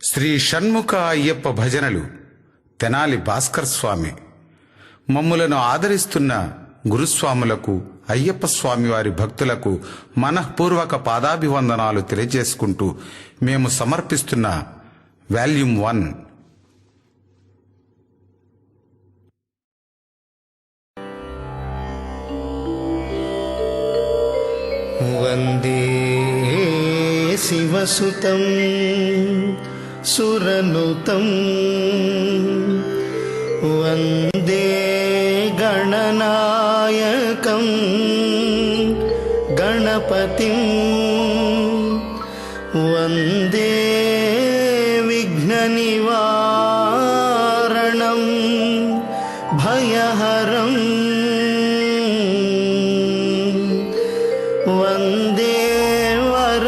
శ్రీ షణ్ముఖ అయ్యప్ప భజనలు తెనాలి భాస్కర్ స్వామి. మమ్ములను ఆదరిస్తున్న గురుస్వాములకు, అయ్యప్ప స్వామి వారి భక్తులకు మనఃపూర్వక పాదాభివందనాలు తెలియజేసుకుంటూ మేము సమర్పిస్తున్న వాల్యూమ్ 1 వందే శివసుతం సురనుతం వందే గణనాయకం గణపతిం వందే విఘ్ననివారణం భయహరం వందే వరదాయకం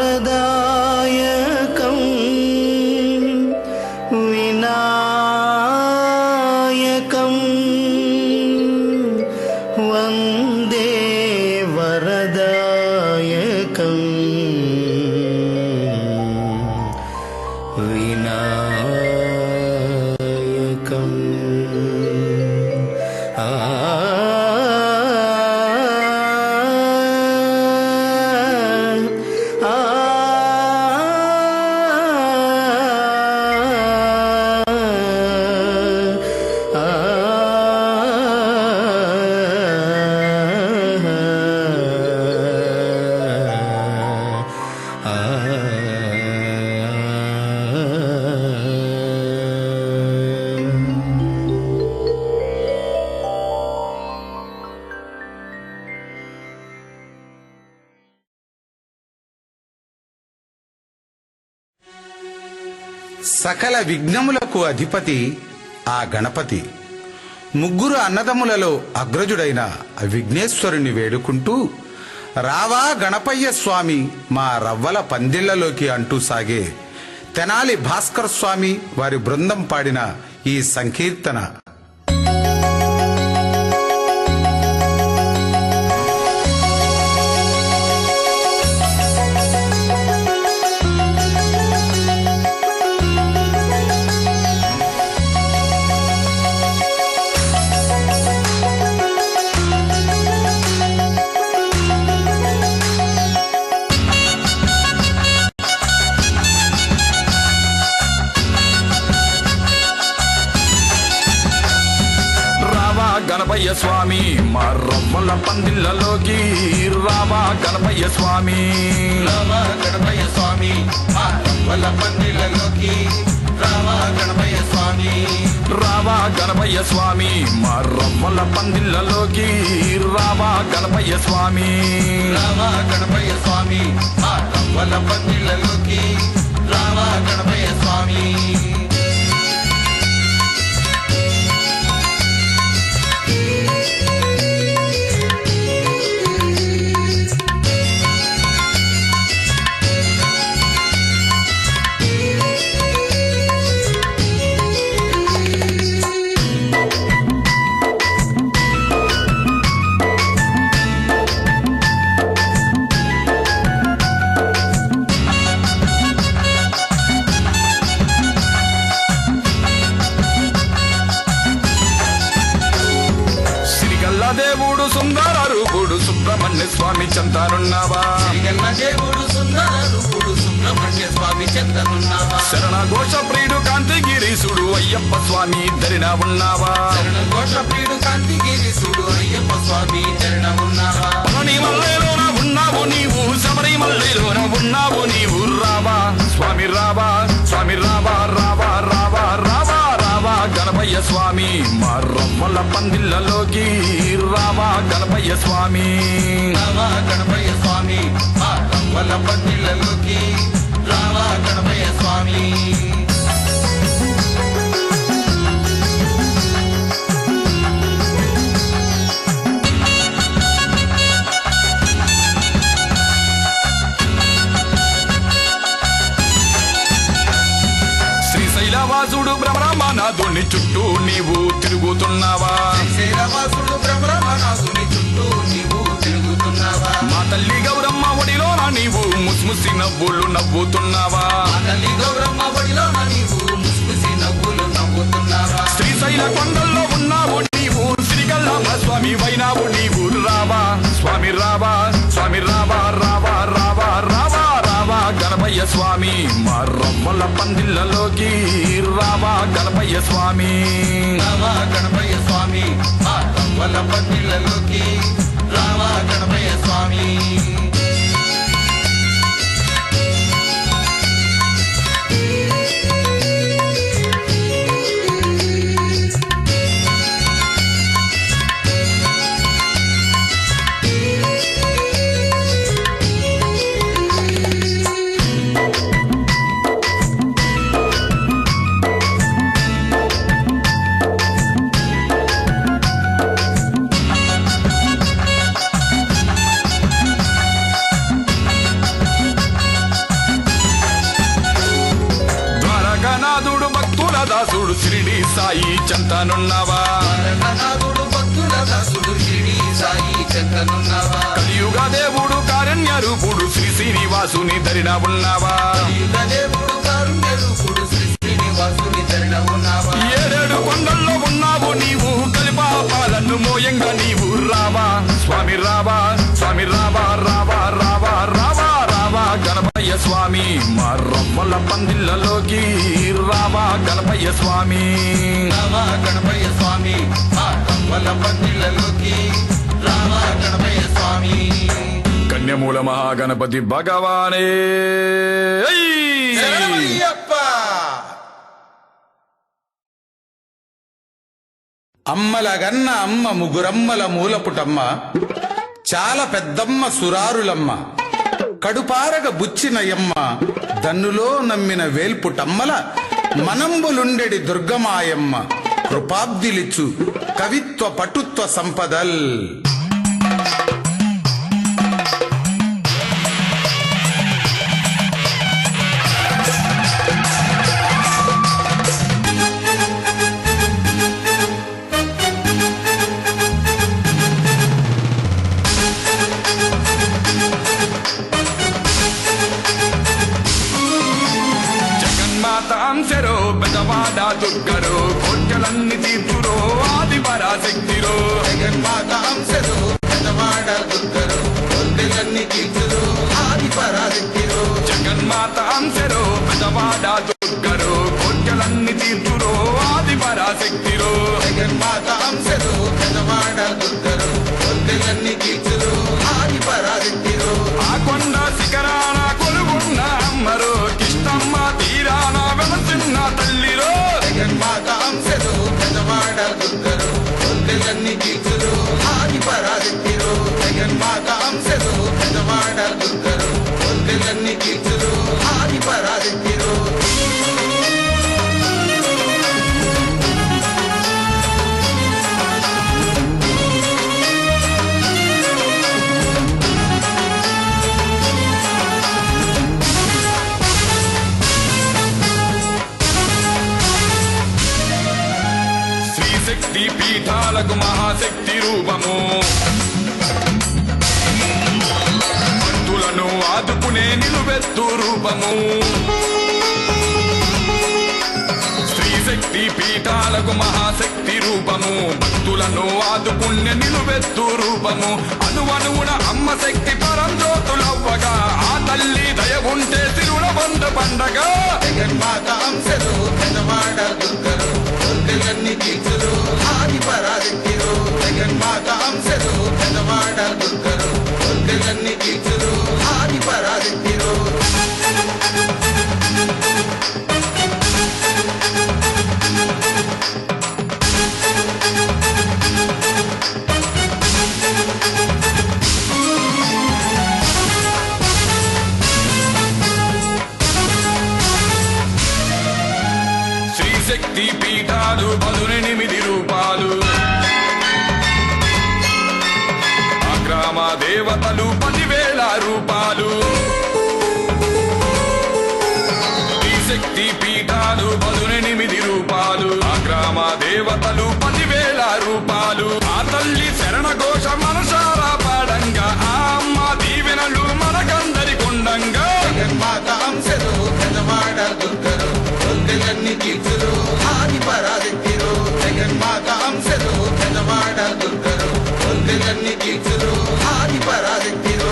వినాయకం వందే వరదాయకం వినాయకం. సకల విఘ్నములకు అధిపతి ఆ గణపతి. ముగ్గురు అన్నదమ్ములలో అగ్రజుడైన విఘ్నేశ్వరుని వేడుకుంటూ రావా గణపయ్య స్వామి మా రవ్వల పందిళ్లలోకి అంటూ సాగే తెనాలి భాస్కర్ స్వామి వారి బృందం పాడిన ఈ సంకీర్తన. గణపయ్య స్వామి మా రవ్వల పందిళ్లలోకి రావా గణపయ్య స్వామి, రావా గణపయ్య స్వామి మా రవ్వల పందిళ్లలోకి రావా గణపయ్య స్వామి, రావా గణపయ్య స్వామి మా రవ్వల పందిళ్లలోకి రావా గణపయ్య స్వామి, రావా గణపయ్య స్వామి మా రవ్వల పందిళ్లలోకి రావా గణపయ్య స్వామి. దేవుడు సుందర రూపుడు సుబ్రహ్మణ్య స్వామి చెంతనున్నావా, దేవుడు సుందర రూపుడు సుబ్రహ్మణ్య స్వామి చెంతనున్నావా, శరణ ఘోష ప్రియుడు కాంతిగిరీసుడు అయ్యప్ప స్వామి ధరిన ఉన్నావా, శరణ ఘోష ప్రియుడు కాంతిగిరీసుడు అయ్యప్ప స్వామి ధరిన ఉన్నావా, పళని మల్లెలోన ఉన్నావు నీవు, శబరి మల్లెలోన ఉన్నావు నీవు, రావా స్వామి రావా స్వామి రావా రావా రావా రావా రావా గణపయ్య స్వామి మా రవ్వల పందిళ్లలోకి రావా గణపయ్య స్వామి, రావా గణపయ్య స్వామి మా రవ్వల పందిళ్లలోకి రావా గణపయ్య స్వామి. శ్రీశైలవాసుడు బ్రహ్మనాథుని చుట్టూ నీవు తిరుగుతున్నావా, శ్రీశైలవాసుడు బ్రహ్మనాథుని చుట్టూ నీవు తిరుగుతున్నావా, మా తల్లి గౌరమ్మ ఒడిలోన నీవు ముస్ముసి నవ్వులు నవ్వుతున్నావా, మా తల్లి గౌరమ్మ ఒడిలోన నీవు గణపయ్య స్వామి మా రవ్వల పందిళ్ళలోకి రావా గణపయ్య స్వామి. రావా గణపయ్య స్వామి ఆ రవ్వల పందిళ్ళలోకి రావా గణపయ్య స్వామి. దాసుడు షిరిడి సాయి చెంతనున్నవా. నాథుడు భక్తుల దాసుడు షిరిడి సాయి చెంతనున్నవా. కలియుగ దేవుడు కారణ్య రూపుడు శ్రీ శ్రీనివాసుని ధరిన ఉన్నావా. కలియుగ దేవుడు కారుణ్య రూపుడు శ్రీ శ్రీనివాసుని ధరిన ఉన్నావా. ఏడేడు కొండల్లో ఉన్నావు నీవు కలిపాపాలను మోయంగా నీవు రావా స్వామి రావా స్వామి రావా రావా రావా రావా రావా గణపయ్య స్వామి మా రవ్వల పందిళ్ళలోకి రావా గణపయ్య స్వామి. రావా గణపయ్య స్వామి ఆ రవ్వల పందిళ్ళలోకి రావా గణపయ్య స్వామి. కన్యమూల మహాగణపతి భగవానే. శరణమయ్యప్ప. అమ్మలగన్న అమ్మ ముగురమ్మల మూలపుటమ్మ చాలా పెద్దమ్మ సురారులమ్మ కడుపారగ బుచ్చినయమ్మ దన్నులో నమ్మిన వేల్పుటమ్మల మనంబులుండెడి దుర్గమాయమ్మ కృపాబ్దిలిచ్చు కవిత్వ పటుత్వ సంపదల్. అంశరో పెదవాడ దుర్గరో కోర్కెలన్నీ తీర్చురో ఆది పరాశక్తిరో. జగన్మాత అంశరు పెదవాడ దుర్గరు కోర్కెలన్నీ తీర్చురు ఆది పరాశక్తిరో. జగన్మాత అంశరో పెదవాడ దుర్గరో కోర్కెలన్నీ తీర్చురో ఆది పరాశక్తిరో. జగన్మాత అంశరు పెదవాడ దుర్గరు కోర్కెలన్నీ తీర్చురు ఆది పరాశక్తిరో. ఆ కొండ శిఖరాన కొలుగున్న అమ్మరో కిష్టమ్మ తీరాన వెలసిన్న తల్లిరో. జగన్మాత అంశరు పెదవాడ దుర్గరు కోర్కెలన్నీ తీర్చురు ఆది పరాశక్తిరో. జగన్మాత అంశరు పెదవాడ దుర్గరు కోర్కెలన్నీ తీర్చురు ఆది పరాశక్తిరో. శక్తి పీఠాలకు మహాశక్తి రూపము భక్తులను ఆదుకునే నిలువెత్తు రూపము. స్త్రీశక్తి పీఠాలకు మహాశక్తి రూపము భక్తులను ఆదుకునే నిలువెత్తు రూపము. అనువనువున అమ్మ శక్తి పరంజ్యోతులవ్వగా ఆ తల్లి దయ ఉంటే తిరుణ బంధ పండగ. జగన్మాత అంశరు పెదవాడ దుర్గరు కోర్కెలన్నీ తీర్చురు ఆది పరాశక్తిరో. జగన్మాత అంశరు పెదవాడ దుర్గరు కోర్కెలన్నీ తీర్చురు ఆది పరాశక్తిరో. శక్తి పీఠాలు 18 రూపాలు ఆ గ్రామ దేవతలు 10,000 రూపాలు. ఈ శక్తి పీఠాలు 18 రూపాలు ఆ గ్రామ దేవతలు 10,000 రూపాలు. ఆ తల్లి శరణ ఘోష మనసారా పాడంగా ఆ అమ్మ దీవెనలు మనకందరి కొండంగా. జగన్మాత అంశరు పెదవాడ దుర్గరు కోర్కెలన్నీ తీర్చురు ఆది పరాశక్తిరో. జగన్మాత అంశరు పెదవాడ దుర్గరు కోర్కెలన్నీ తీర్చురు ఆది పరాశక్తిరో.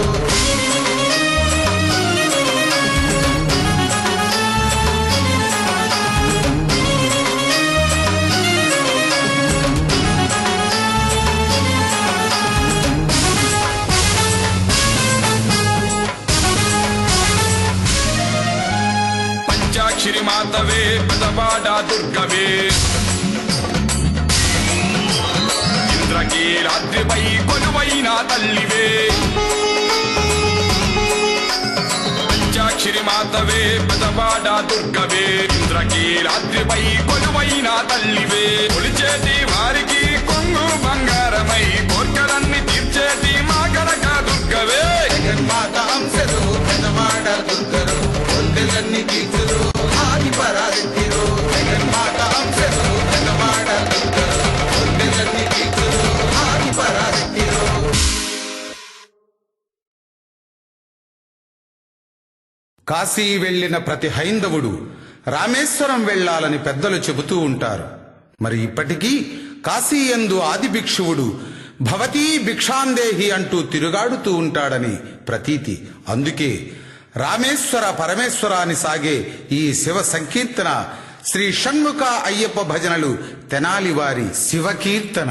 పంచాక్షరి మాతవే పెదపాడ దుర్గవే ఇంద్రకీలాద్రిపై కొలువైన తల్లివే పంచాక్షరి మాతవే పెదపాడ దుర్గవే ఇంద్రకీలాద్రిపై కొలువైన తల్లివే కొలిచేటి వారికి కొంగు బంగారమై కోర్కెలన్నీ తీర్చేటి మా కనక దుర్గవే జగన్మాత అంశరు పెదవాడ దుర్గరు కొల్కెలన్నీ తీర్చురు ఆది పరాదిత్తిరు జగన్మాత అంశరు పెదవాడ దుర్గరు కొల్కెలన్నీ తీర్చురు ఆది పరాదిత్తిరు. కాశీ వెళ్లిన ప్రతి హైందవుడు రామేశ్వరం వెళ్లాలని పెద్దలు చెబుతూ ఉంటారు. మరి ఇప్పటికీ కాశీ యందు ఆది భిక్షువుడు భవతీ భిక్షాందేహి అంటూ తిరుగాడుతూ ఉంటాడని ప్రతీతి. అందుకే రామేశ్వర పరమేశ్వర అని సాగే ఈ శివ సంకీర్తన శ్రీ షణ్ముఖ అయ్యప్ప భజనలు తెనాలి వారి శివకీర్తన.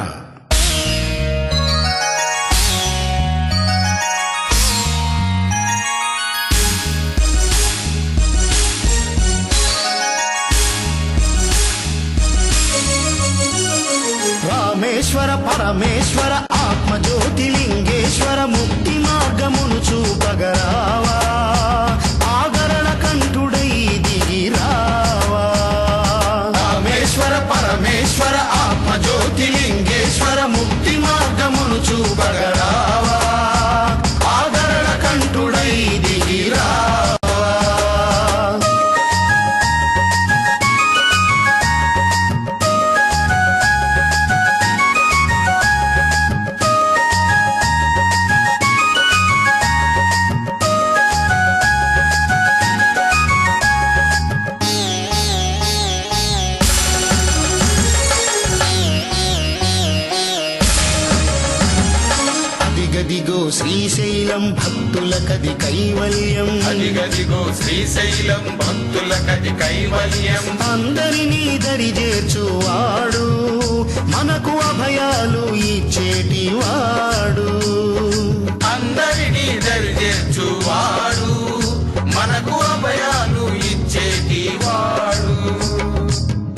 రామేశ్వర పరమేశ్వర ఆత్మజ్యోతిలింగేశ్వర ముక్తి మార్గమును చూపగరావా ఆగరణ కంఠుడై దిగిరావా. రామేశ్వర పరమేశ్వర ఆత్మజ్యోతిలింగేశ్వర ముక్తి మార్గమును చూపగరావా ఆగరణ కంఠుడై దిగిరావా. అదిగదిగో శ్రీశైలం భక్తులకది కైవల్యం అదిగదిగో శ్రీశైలం భక్తులకది కైవల్యం అందరినీ దరి చేర్చువాడు మనకు అభయాలు ఇచ్చేటివాడు. అందరినీ దరిచేర్చువాడు మనకు అభయాలు ఇచ్చేటివాడు.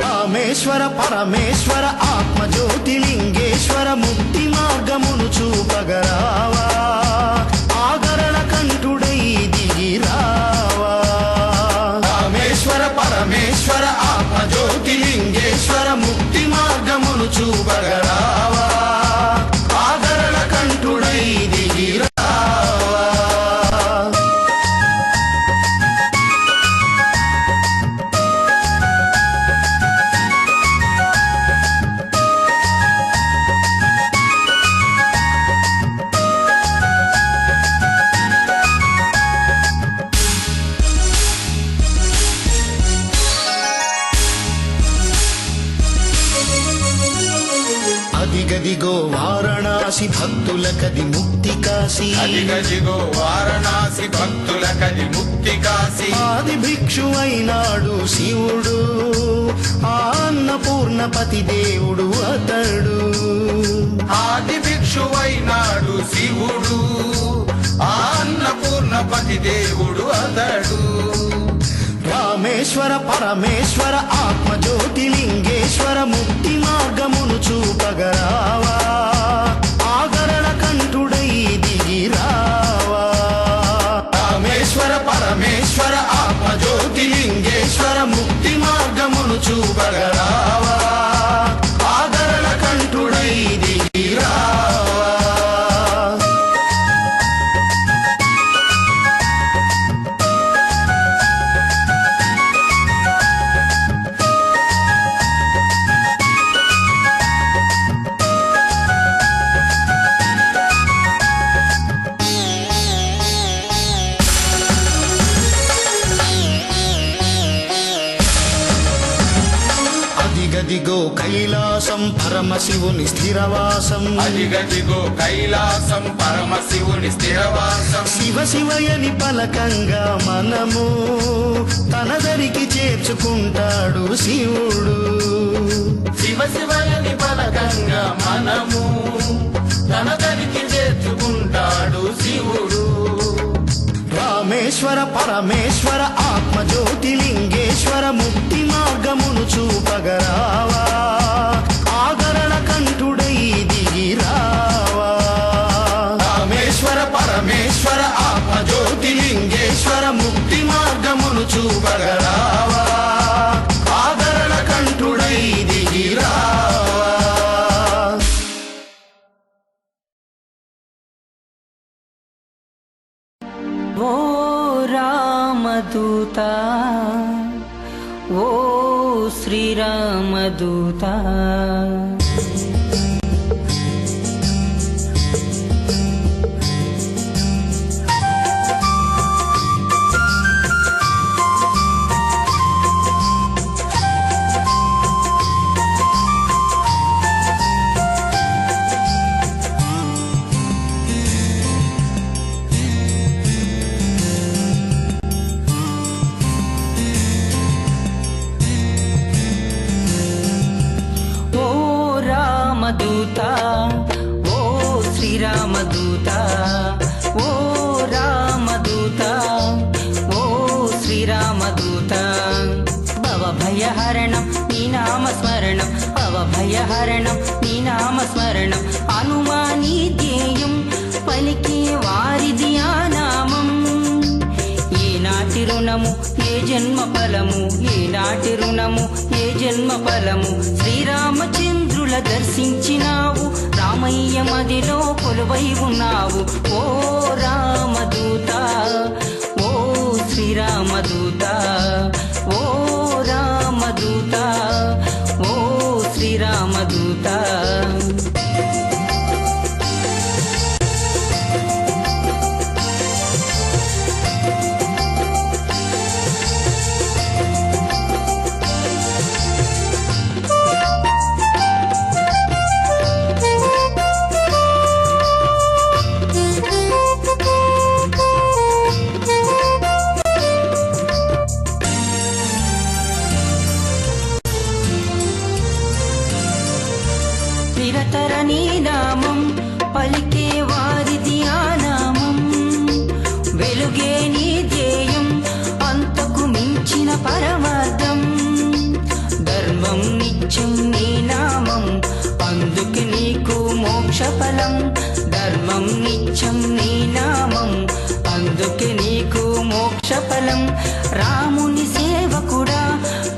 రామేశ్వర పరమేశ్వర ఆత్మజ్యోతిలింగేశ్వర ముక్తి మార్గమును చూపగరావా ఆగరణ కంఠుడై దిగిరావా. రామేశ్వర పరమేశ్వర ఆత్మజ్యోతిలింగేశ్వర ముక్తి మార్గమును చూపగరావా ఆగరణ కంఠుడై దిగిరావా. అదిగదిగో వారణాసి భక్తులకది ముక్తి కాశీ అదిగదిగో వారణాసి భక్తులకది ముక్తి కాశీ ఆది భిక్షువైనాడు శివుడు ఆ అన్నపూర్ణపతి దేవుడు అతడు. ఆది భిక్షువైనాడు శివుడు ఆ అన్నపూర్ణపతి దేవుడు అతడు. రామేశ్వర పరమేశ్వర ఆత్మజ్యోతిలింగేశ్వర ముక్తి మార్గమును చూపగరావా ఆగరణ కంఠుడై దిగిరావా. రామేశ్వర పరమేశ్వర ఆత్మజ్యోతిలింగేశ్వర ముక్తి మార్గమును చూపగరావా ఆగరణ కంఠుడై దిగిరావా. అదిగదిగో కైలాసం పరమశివుని స్థిరవాసం అదిగదిగో కైలాసం పరమశివుని స్థిరవాసం శివ శివయని పలకంగా మనము తనదరికి చేర్చుకుంటాడు శివుడు. శివ శివయని పలకంగా మనము తన దరికి చేర్చుకుంటాడు శివుడు. రామేశ్వర పరమేశ్వర ఆత్మజ్యోతిలింగేశ్వర ఓ శ్రీరామదూత రామదూత ఓ శ్రీరామదూత ఓ రామదూత ఓ శ్రీరామదూత భవభయహరణం నీ నామస్మరణం భవభయహరణం నీ నామస్మరణం అనుమాని ధ్యేయం పలికే వారిది ఆ నామం ఏనాటి రుణము ఏ జన్మ ఫలము ఏనాటి రుణము ఏ జన్మ ఫలము శ్రీరామచంద్రుల దర్శించినావు రామయ్య మదిలో కొలువై ఉన్నావు ఓ రామదూత ఓ శ్రీరామదూత ఓ రామదూత ఓ శ్రీరామదూత నిరతర నీ నామం పలికే వారిది ఆ నామం వెలుగే నీ ధ్యేయం అంతకు మించిన పరమార్థం ధర్మం నిత్యం నీ నామం అందుకే నీకు మోక్ష ఫలం ధర్మం నిత్యం నీ నామం అందుకే నీకు మోక్ష ఫలం రాముని సేవకుడా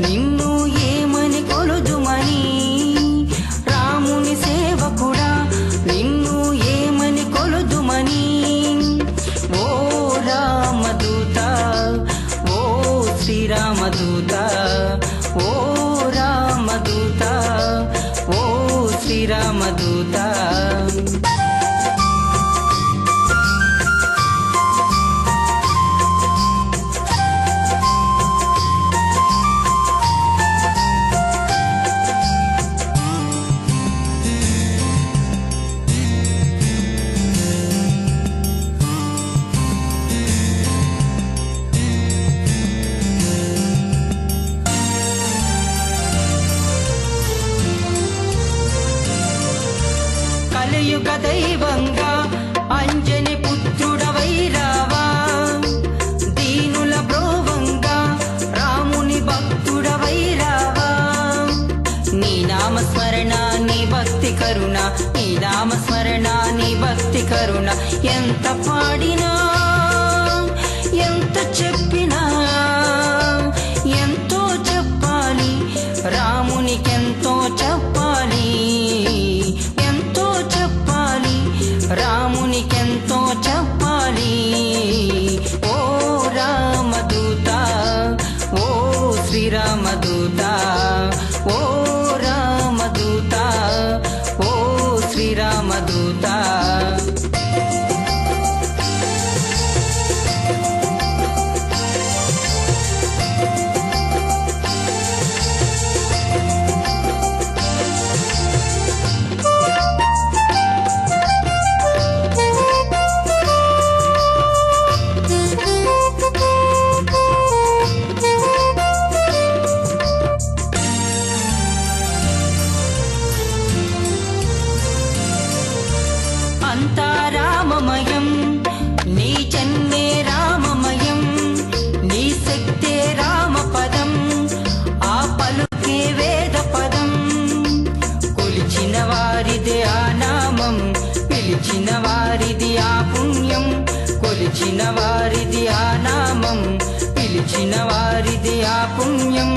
నిన్ను ఏమని కొలుదుమని రాముని సేవకుడా నిన్ను ఏమని కొలుదుమని ఓ రామదూత ఓ శ్రీరామదూత ఓ రామదూత ఓ శ్రీరామదూత కలియుగ దైవంగా అంజని పుత్రుడవై రావా దీనుల బ్రోవంగా రాముని భక్తుడవై రావా నీ నామస్మరణ నీ భక్తి కరుణ నీ నామస్మరణ నీ భక్తి కరుణ ఎంత పాడినా ఎంత చెప్పినా ఎంతో చెప్పాలి రామునికెంతో చెప్పాలి ఎంతో చెప్పాలి రామునికెంతో చెప్పాలి ఓ రామదూత ఓ శ్రీరామదూత ఓ రామదూత ఓ శ్రీరామదూత అంతా రామమయం నీ జన్మే రామమయం నీ శక్తే రామపదం ఆ పలుకే వేద పదం కొలిచిన వారిది ఆ నామం పిలిచిన వారిది ఆ పుణ్యం కొలిచిన వారిది ఆ నామం పిలిచిన వారిది ఆ పుణ్యం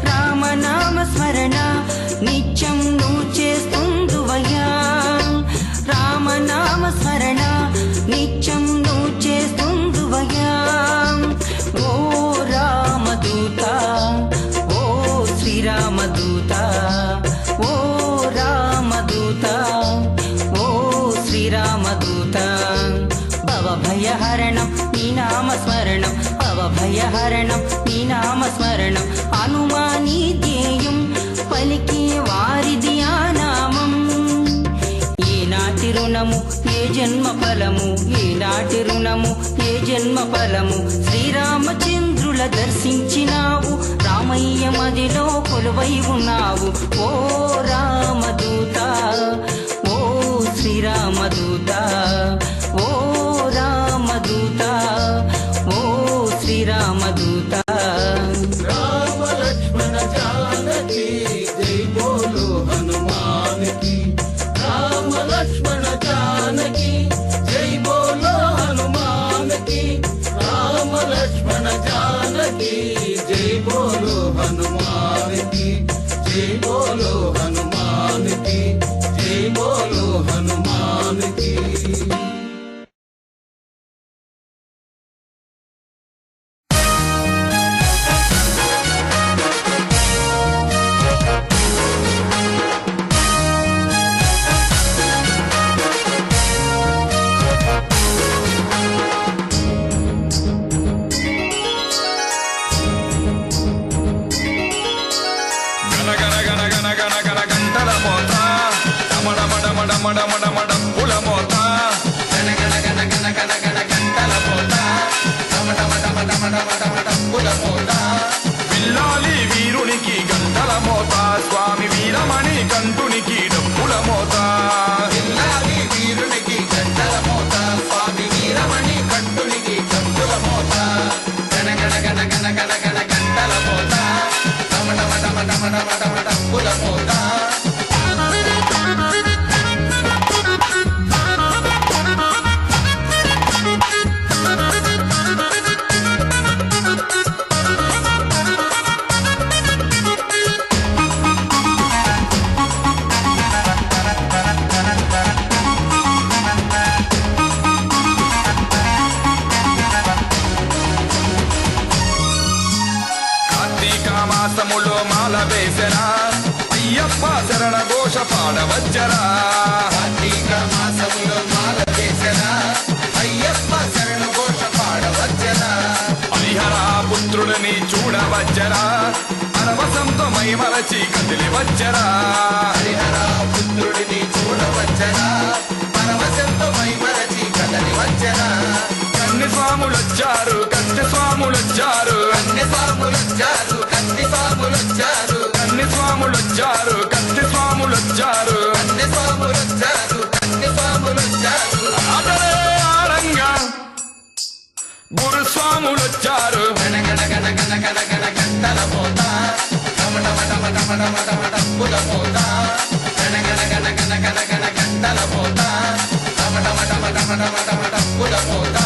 రామనామ స్మరణ నిత్యం నువ్వు చేస్తుందువయ్యా రామనామ స్మరణ నిత్యం నువ్వు చేస్తుందువయ్యా ఓ రామదూత ఓ భయహరణం నీ నామస్మరణం హనుమాని ధ్యేయం పలికి వారిది ఆ నామం. ఏనాటి రుణము ఏ జన్మ ఫలము, ఏనాటి రుణము ఏ జన్మ ఫలము. శ్రీరామచంద్రుల దర్శించినావు, రామయ్య మదిలో కొలువై ఉన్నావు. ఓ రామదూత, ఓ శ్రీరామదూత, ఓ రామదూత, ఓ శ్రీరామదూత. రామ లక్ష్మణ జానకి జై బోలో హనుమానికి. రామ లక్ష్మణ జానకి జై బోలో హనుమానికి. రామ లక్ష్మణ జానకి జై బోలో హనుమానికి. జై బోలో హనుమానికి. జై బోలో హనుమానికి. గంటల మోత డమడమడమడమడమడప్పుల మోత పిల్లాలి వీరునికి గంటల మోత, స్వామి వీరమణి కంఠునికి డప్పుల మోత. పిల్లాలి వీరునికి గంటల మోత, స్వామి వీరమణి కంఠునికి డప్పుల మోత. గణ గణ గణ గణ గణ గణ గంటల మోత, డమ డమ డమ డమ డమ డమ డప్పుల మోత. కార్తీక మాసములో మాల వేసరా, అయ్యప్ప శరణ ఘోష పాడవచ్చరా. కార్తీక మాసములో మాల చేసరా, అయ్యప్ప శరణ ఘోష పాడవచ్చరా. హరిహర పుత్రుడిని చూడవచ్చరా, పరవశంతో మైమరచి కదిలి వచ్చరా. హరిహర పుత్రుడిని చూడవచ్చరా, పరవశంతో మైమరచి కదలి వచ్చరా. కన్ని స్వాములొచ్చారు, కన్ని స్వాములొచ్చారు, కన్నె స్వాములొచ్చారు, కన్నె స్వాములొచ్చారు, కన్ని స్వాములొచ్చారు, కన్ని స్వాములొచ్చారు. కన్నె స్వాములొచ్చారు, కన్నె స్వాములొచ్చారు. అతడే ఆడంగా గురుస్వాములొచ్చారు. గణ గణ గణ గణ గణ గణ గంటల మోత, డమ డమ డమ డమ డమ డమ డప్పుల మోత. గణ గణ గణ గణ గణ గణ గంటల మోత, డమ డమ డమ డమ డమ డమ డప్పుల మోత.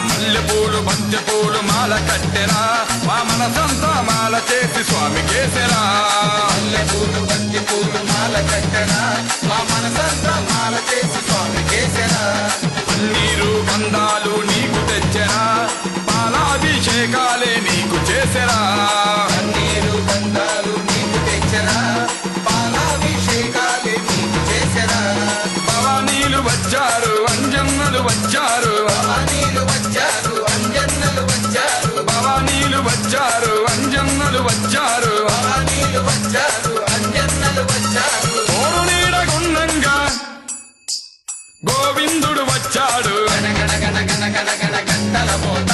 మల్లెపూలు బంతిపూలు మాల కట్టెరా, మా మనసంతా మాల చేసి స్వామి కేసెరా. మల్లెపూలు బంతి పూలు మాల కట్టెరా, మా మనసంతా మాల చేసి స్వామి కేసెరా. నీరు గంధాలు నీకు తెచ్చెరా, పాలాభిషేకాలే నీకు చేసెరా. కన్నీరు గంధాలు నీకు తెచ్చరా, పాలాభిషేకాలే నీకు చేసరా. భవానీలు వచ్చారు, అంజన్నలు వచ్చారు, భవానీలు వచ్చారు, అంజన్నలు వచ్చారు, భవానీలు వచ్చారు, అంజన్నలు వచ్చారు. భవానీలు వచ్చారు, అంజన్నలు వచ్చారు. తోడు నీడగుండంగా గోవిందుడు వచ్చాడు. గణ గణ గణ గణ గణ గణ గంటల మోత,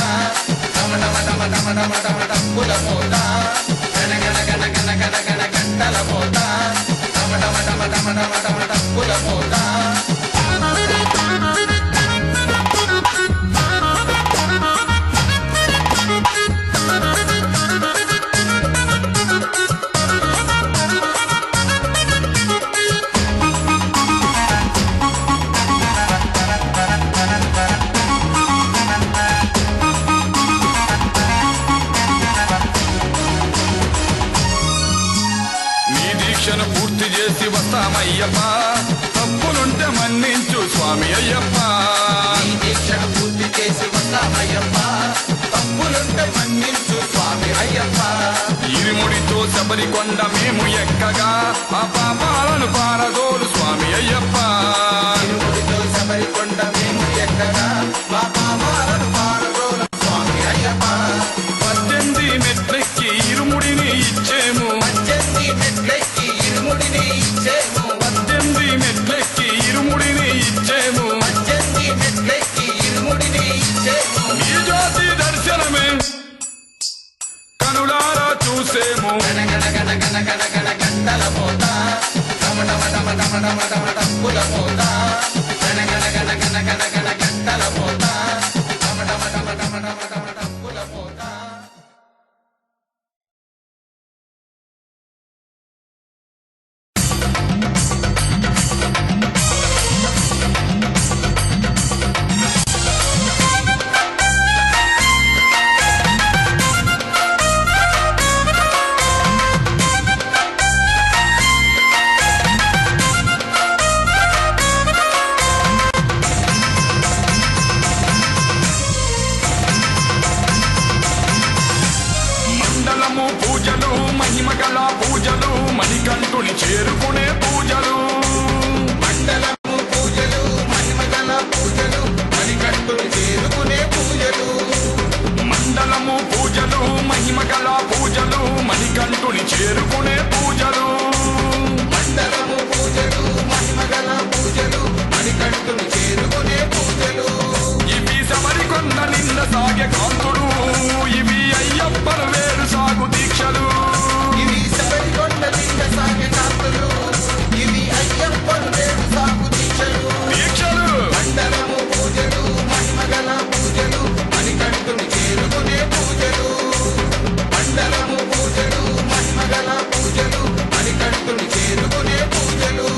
డమ డమ డమ డమ డమ డమ డప్పుల మోత. గణ గణ గణ గణ గణ గణ గంటల మోత, డమ డమ డమ డమ డమ డమ డప్పుల మోత. నీ దీక్షను పూర్తి చేసి వస్తామయ్యప్ప, తప్పు తప్పులుంటే మన్నించు స్వామి అయ్యప్ప ఈ దీక్షను పూర్తి చేసి వస్తామయ్యప్ప తప్పులుంటే మన్నించు స్వామి అయ్యప్ప ఇరుముడితో శబరికొండ మేము ఎక్కగా ఆ పాపాలను పారదోలు స్వామి అయ్యప్ప ఇరుముడితో శబరికొండ మేము ఎక్కగా మా పాపాలను పారదోలు స్వామి అయ్యప్ప 18 మెట్లెక్కి ఇరుముడిని ఇచ్చేము 18 మెట్లెక్కి ఇరుముడిని ఇచ్చేము 18 మెట్లెక్కి ఇరుముడిని ఇచ్చేము 18 మెట్లెక్కి ఇరుముడిని ఇచ్చేము నీ జ్యోతి దర్శనమే కనులారా చూసేము గణ గణ గణ గణ గణ గణ గంటల మోత డమ డమ డమ డమ డమ డమ డప్పుల మోత గణ గణ గణ గణ గణ గణ గంటల మోత డమ డమ డమ డమ డమ డమ డప్పుల మోత మండలము పూజలు మహిమగల పూజలు మణికంఠుని చేరుకునే పూజలు మండలము పూజలు మహిమగల పూజలు మణికంఠుని చేరుకునే పూజలు మండలము పూజలు మహిమగల పూజలు మణికంఠుని చేరుకునే పూజలు మండలము పూజలు మహిమగల పూజలు మణికంఠుని చేరుకునే పూజలు ఇవి శబరికొండ నింద సాగే కాంతులు ఇవి అయ్యప్పన వేరు సాగు దీక్షలు ఇవి శబరికొండ లింగ సాగే కాంతులు ఇవి అయ్యప్పను వేడు సాగు దీక్షలు దీక్షలు మండలము పూజలు మహిమగల పూజలు మణికంఠుని చేరుకునే పూజలు మండలము పూజలు మహిమగల పూజలు మణికంఠుని చేరుకునే పూజలు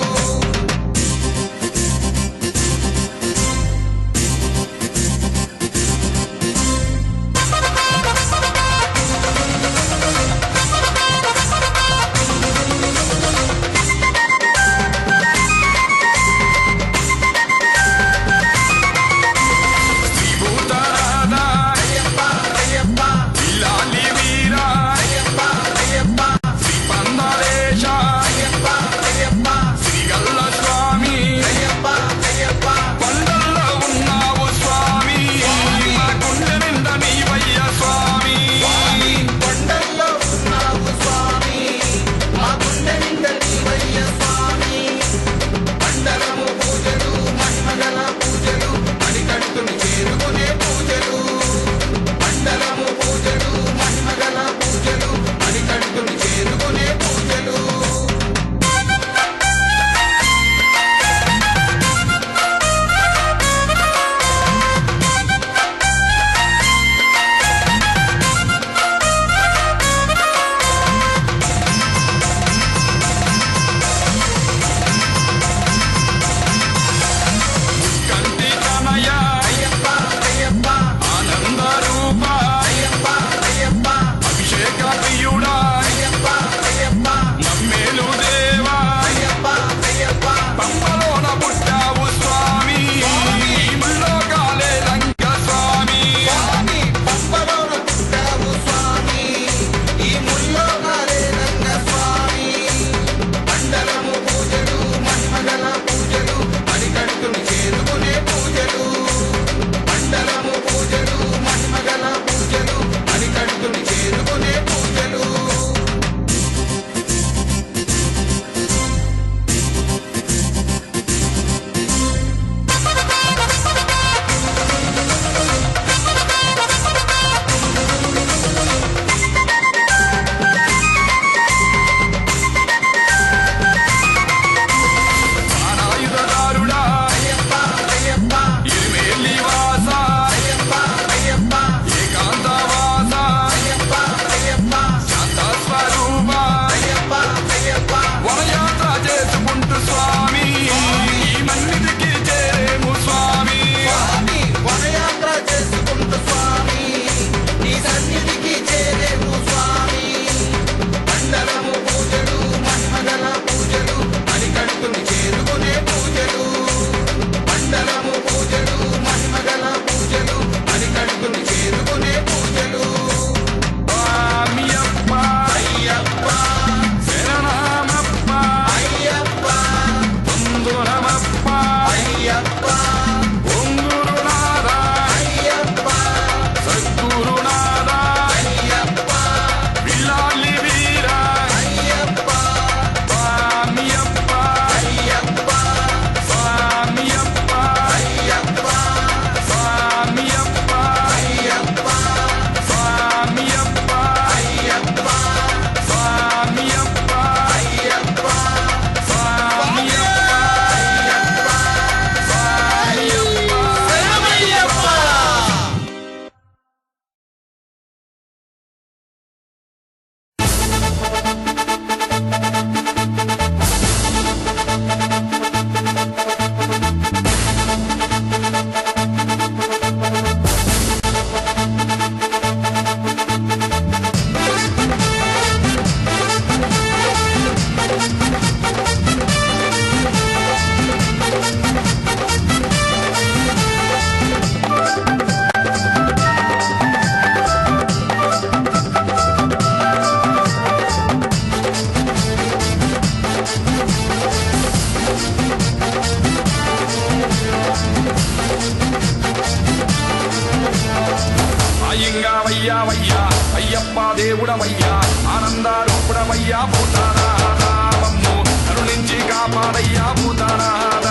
అయ్యంగావయ్యా వయ్యా అయ్యప్ప దేవుడవయ్యా ఆనందారూపుడవయ్యా భూతానాథ మమ్ము కరుణించి కాపాడయ్యా భూతానాథ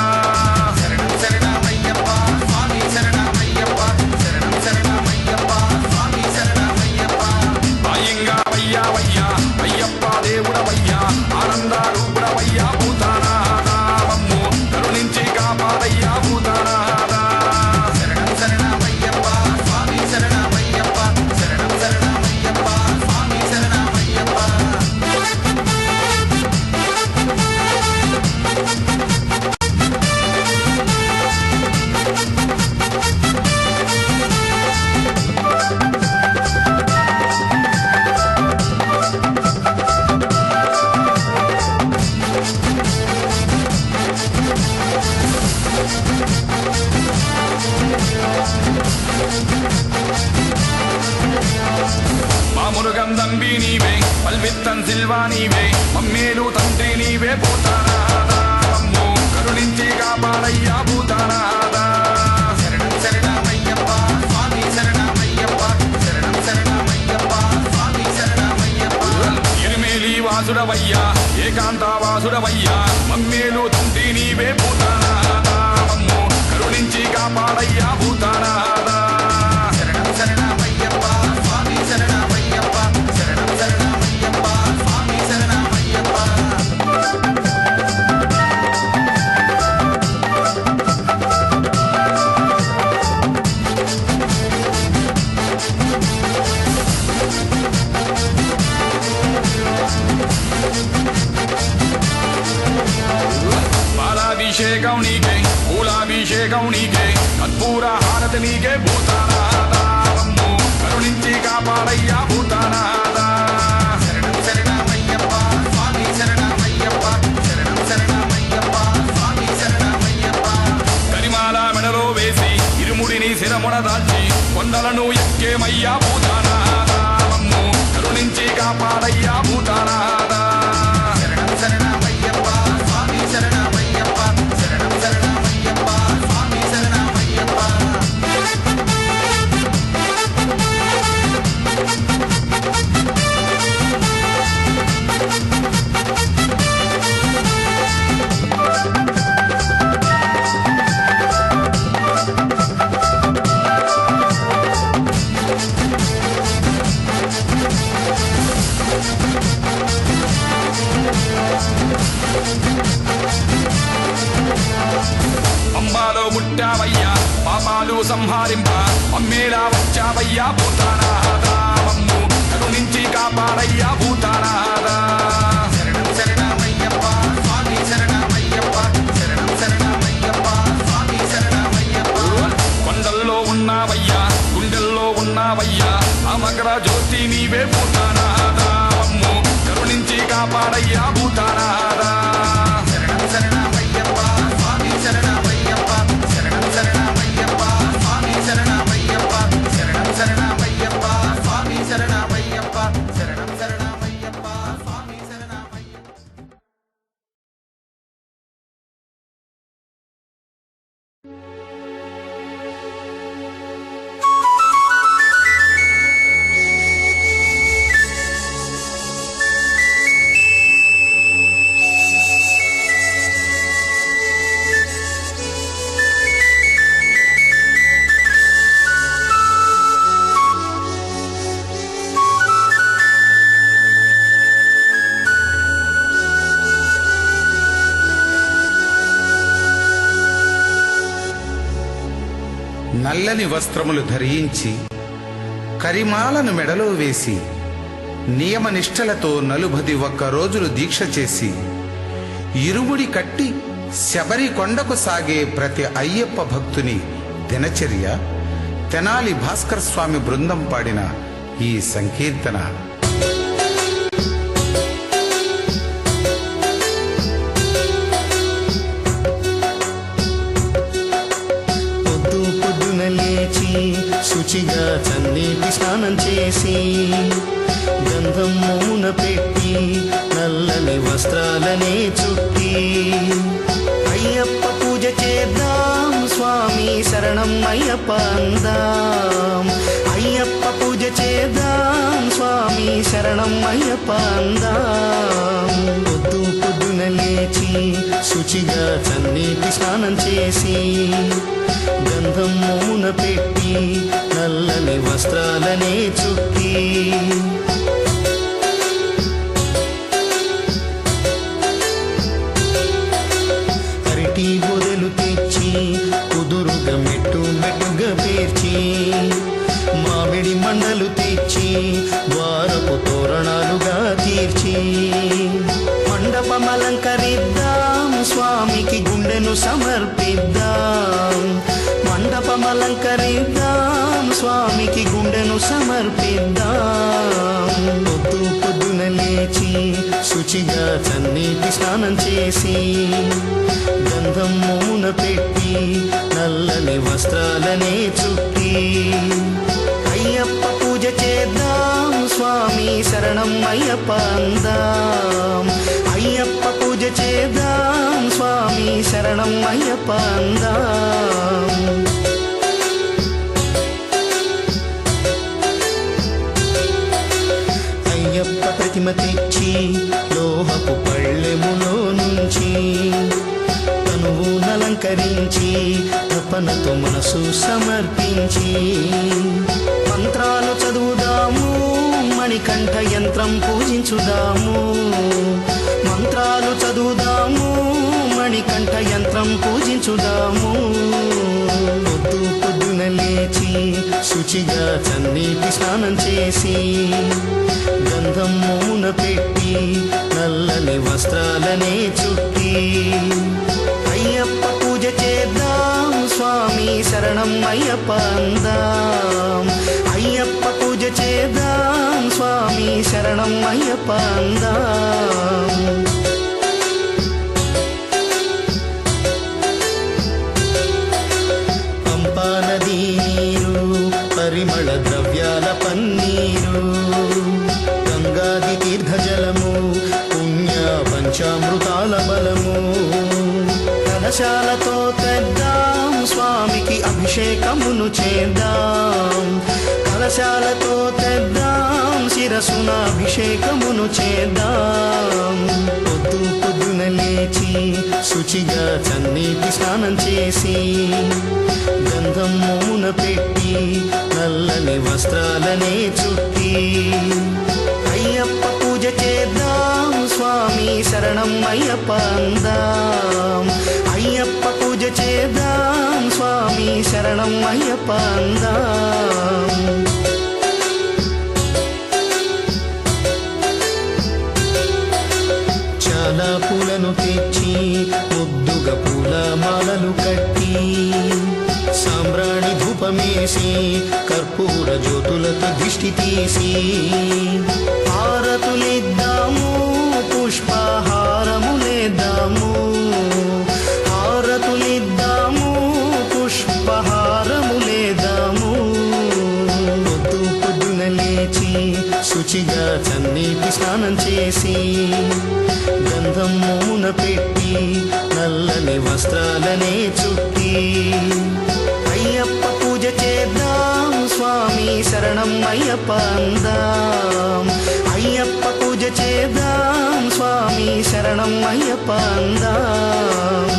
శరణం శరణమయ్యప్ప స్వామి శరణమయ్యప్ప శరణం శరణమయ్యప్ప స్వామి శరణమయ్యప్ప అయ్యంగావయ్యా వయ్యా అయ్యప్ప దేవుడవయ్యా ఆనందారూపుడవయ్యా భూతానాథ మమ్ము కరుణించి కాపాడయ్యా భూతానాథ శరణం శరణమయ్యప్ప స్వామి శరణమయ్యప్ప శరణం శరణమయ్యప్ప స్వామి శరణమయ్యప్ప మామురుగం దంబి నీవే పల్విత్తన్ సిల్వా నీవే మమ్మేలు తండ్రి నీవే భూతానాథ మమ్ము కరుణించి కాపాడయ్యా భూతానాథ శరణం శరణమయ్యప్ప స్వామి శరణమయ్యప్ప శరణం శరణమయ్యప్ప స్వామి శరణమయ్యప్ప ఇరుమేలి వాసుడవయ్యా ఏకాంత వాసుడవయ్యా మమ్మేలు తండ్రి నీవే భూతానాథ మమ్ము కరుణించి కాపాడయ్యా భూతానాథ శరణం శరణమయ్యప్ప స్వామి శరణమయ్యప్ప శరణం శరణమయ్యప్ప స్వామి శరణమయ్యప్ప పాలాభిషేకం నీకే పూలాభిషేకం నీకే కర్పూర హారతి నీకే భూతానాథ మమ్ము కరుణించి కాపాడయ్యా భూతానాథ శరణం శరణమయ్యప్ప స్వామి శరణమయ్యప్ప శరణం శరణమయ్యప్ప స్వామి శరణమయ్యప్ప కరిమాల మెడలో వేసి ఇరుముడిని శిరమున దాల్చి కొండలను ఎక్కేమయ్యా భూతానాథ మమ్ము కరుణించి కాపాడయ్యా భూతానాథ శరణం శరణమయ్యప్ప స్వామి శరణమయ్యప్ప శరణం శరణమయ్యప్ప స్వామి శరణమయ్యప్ప అంబాలో ముట్టావయ్యా పాపాలు సంహారింప అమ్మేలా వచ్చావయ్యా భూతానాథ మమ్ము కరుణించి కాపాడయ్యా భూతానాథ శరణం శరణమయ్యప్ప స్వామి శరణమయ్యప్ప శరణం శరణమయ్యప్ప స్వామి శరణమయ్యప్ప కొండల్లో ఉన్నావయ్యా గుండెల్లో ఉన్నావయ్యా ఆ మకర జ్యోతి నీవే భూతానాథ మమ్ము కరుణించి కాపాడయ్యా భూతానాథ శరణం శరణమయ్యప్ప స్వామి శరణమయ్యప్ప శరణం శరణమయ్యప్ప స్వామి శరణమయ్యప్ప శరణం శరణమయ్యప్ప స్వామి శరణమయ్యప్ప శరణం శరణమయ్యప్ప స్వామి శరణమయ్యప్ప నల్లని వస్త్రములు ధరించి కరిమాలను మెడలో వేసి నియమనిష్టలతో 41 రోజులు దీక్ష చేసి ఇరుముడి కట్టి శబరి కొండకు సాగే ప్రతి అయ్యప్ప భక్తుని దినచర్య తెనాలి భాస్కర్ స్వామి బృందం పాడిన ఈ సంకీర్తన. శుచిగా చన్నీటి స్నానం చేసి గంధం మౌన పెట్టి నల్లని వస్త్రాలనే చుట్టి అయ్యప్ప పూజ చేద్దాం స్వామి శరణం అయ్యప్ప అందాం అయ్యప్ప శరణం అయ్యప్ప అందాం. పొద్దు పొద్దున లేచి శుచిగా చన్నీటి స్నానం చేసి గంధం మోమున పెట్టి నల్లని వస్త్రాలనే చుట్టి అరటి బొదలు తెచ్చి కుదురుగా మెట్టు మెట్టుగా పేర్చి మామిడి మండలు తెచ్చి ద్వారపు తోరణాలుగా తీర్చి మండపం అలంకరిద్దాం స్వామికి గుండెను సమర్పిద్దాం. మండపం అలంకరిద్దాం స్వామికి గుండెను సమర్పిద్దాం. పొద్దు పొద్దున లేచి శుచిగా చన్నీటి స్నానం చేసి గంధం మోమున పెట్టి నల్లని వస్త్రాలనే చుట్టి అయ్యప్ప పూజ చేద్దాం స్వామి శరణం అయ్యప్ప అందాం. అయ్యప్ప పూజ చేద్దాం స్వామి శరణం అయ్యప్ప అందాం. అయ్యప్ప ప్రతిమ తెచ్చి లోహపు పళ్ళెములో నుంచి తనువు నలంకరించి తపనతో మనసు సమర్పించి మంత్రాలు చదువుదాము మణికంఠ యంత్రం పూజించుదాము. మంత్రాలు చదువుదాము మణికంఠ యంత్రం పూజించుదాము. పొద్దు పొద్దున లేచి శుచిగా చన్నీటి స్నానం చేసి గంధం మోమున పెట్టి నల్లని వస్త్రాలనే చుట్టి అయ్యప్ప పూజ చేద్దాం స్వామి శరణం అయ్యప్ప అందాం. అయ్యప్ప పూజ చేద్దాం స్వామి శరణం అయ్యప్ప అందాం. పంపా నదీ నీరు పరిమళ ద్రవ్యాల పన్నీరు గంగాది తీర్థజలము పుణ్య పంచామృతాల బలము కలశాలతో తెద్దాం స్వామికి అభిషేకమును చేద్దాం. కలశాలతో తెద్దాం శిరసున అభిషేకమును చేద్దాం. పొద్దు పొద్దున లేచి శుచిగా చన్నీటి స్నానం చేసి గంధం మోమున పెట్టి నల్లని వస్త్రాలనే చుట్టి అయ్యప్ప పూజ చేద్దాం స్వామి శరణం అయ్యప్ప అందాం. అయ్యప్ప పూజ చేద్దాం స్వామి శరణం అయ్యప్ప అందాం. చాలా పూలను తెచ్చి ముద్దుగా పూల మాలలు కట్టి సాంబ్రాణి ధూపమేసి కర్పూర జ్యోతులతో దిష్టి తీసి హారతులిద్దాము పుష్పహారములేద్దాము. హారతులిద్దాము పుష్పహారములేద్దాము. పొద్దు పొద్దున లేచి శుచిగా చన్నీటి స్నానం చేసి గంధం మోమున పెట్టి నల్లని వస్త్రాలనే చుట్టి అయ్యప్ప పూజ చేద్దాం స్వామి శరణం అయ్యప్ప అందాం. అయ్యప్ప పూజ చేద్దాం స్వామి శరణం అయ్యప్ప అందాం.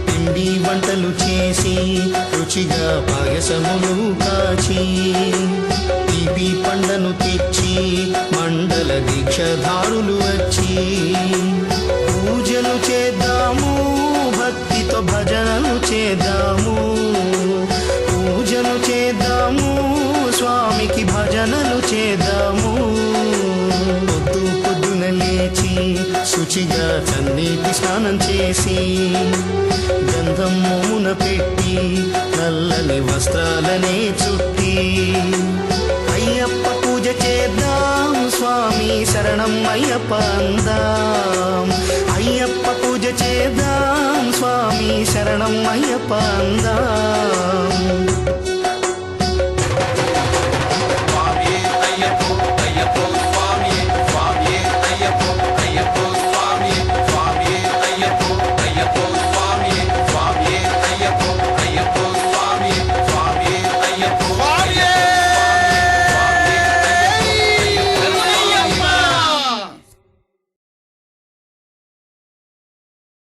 పిండి వంటలు చేసి రుచిగా పాయసములు కాచి తీపి పండ్లను తెచ్చి మండల దీక్షధారులు వచ్చి పూజలు చేద్దాము భక్తితో భజనలు చేద్దాము. పూజలు చేద్దాము స్వామికి భజనలు చేద్దాము. పొద్దు పొద్దున లేచి శుచిగా చన్నీటి స్నానం చేసి గంధం మోమున పెట్టి నల్లని వస్త్రాలనే చుట్టి అయ్యప్ప పూజ చేద్దాం స్వామి శరణం అయ్యప్ప అందాం. అయ్యప్ప పూజ చేద్దాం స్వామి శరణం అయ్యప్ప అందాం.